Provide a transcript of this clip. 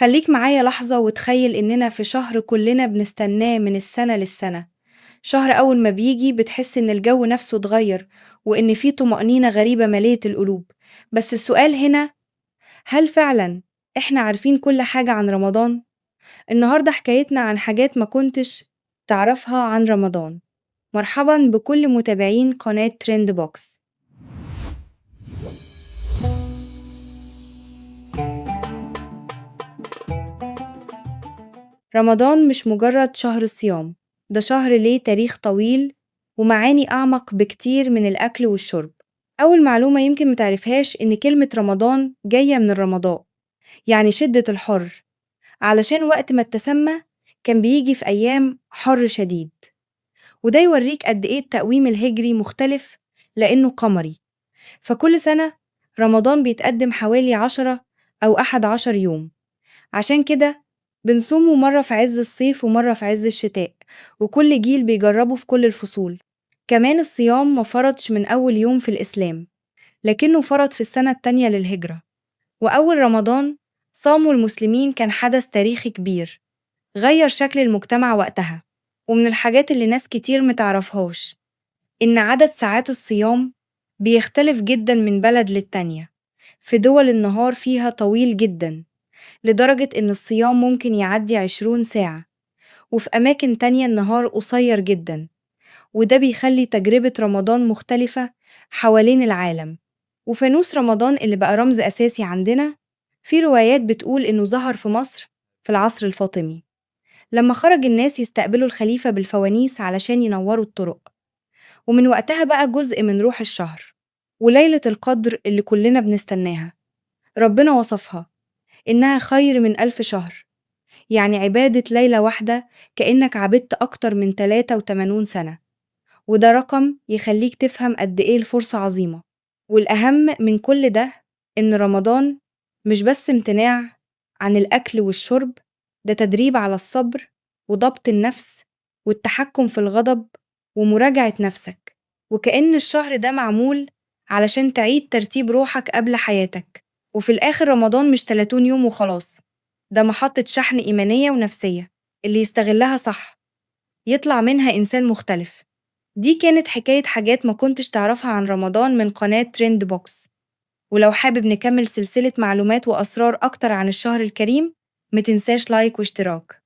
خليك معايا لحظة وتخيل إننا في شهر كلنا بنستناه من السنة للسنة. شهر أول ما بيجي بتحس إن الجو نفسه اتغير، وإن فيه طمأنينة غريبة مليت القلوب. بس السؤال هنا، هل فعلا إحنا عارفين كل حاجة عن رمضان؟ النهاردة حكايتنا عن حاجات ما كنتش تعرفها عن رمضان. مرحبا بكل متابعين قناة ترند بوكس. رمضان مش مجرد شهر صيام، ده شهر ليه تاريخ طويل ومعاني أعمق بكتير من الأكل والشرب. أول معلومة يمكن متعرفهاش إن كلمة رمضان جاية من الرمضاء، يعني شدة الحر، علشان وقت ما التسمى كان بيجي في أيام حر شديد. وده يوريك قد إيه التقويم الهجري مختلف، لأنه قمري. فكل سنة رمضان بيتقدم حوالي 10 أو 11 يوم. عشان كده بنصومه مرة في عز الصيف ومرة في عز الشتاء، وكل جيل بيجربه في كل الفصول. كمان الصيام ما فرضش من أول يوم في الإسلام، لكنه فرض في السنة التانية للهجرة. وأول رمضان صامه المسلمين كان حدث تاريخي كبير، غير شكل المجتمع وقتها. ومن الحاجات اللي ناس كتير متعرفهاش إن عدد ساعات الصيام بيختلف جدا من بلد للتانية. في دول النهار فيها طويل جدا، لدرجة إن الصيام ممكن يعدي 20 ساعة، وفي أماكن تانية النهار قصير جدا. وده بيخلي تجربة رمضان مختلفة حوالين العالم. وفانوس رمضان اللي بقى رمز أساسي عندنا، في روايات بتقول إنه ظهر في مصر في العصر الفاطمي، لما خرج الناس يستقبلوا الخليفة بالفوانيس علشان ينوروا الطرق. ومن وقتها بقى جزء من روح الشهر. وليلة القدر اللي كلنا بنستناها، ربنا وصفها إنها خير من 1000 شهر، يعني عبادة ليلة واحدة كأنك عبدت أكتر من 83 سنة. وده رقم يخليك تفهم قد إيه الفرصة عظيمة. والأهم من كل ده، إن رمضان مش بس امتناع عن الأكل والشرب، ده تدريب على الصبر وضبط النفس والتحكم في الغضب ومراجعة نفسك. وكأن الشهر ده معمول علشان تعيد ترتيب روحك قبل حياتك. وفي الآخر رمضان مش 30 يوم وخلاص، ده محطة شحن إيمانية ونفسية، اللي يستغلها صح يطلع منها إنسان مختلف. دي كانت حكاية حاجات ما كنتش تعرفها عن رمضان من قناة ترند بوكس. ولو حابب نكمل سلسلة معلومات وأسرار أكتر عن الشهر الكريم، متنساش لايك واشتراك.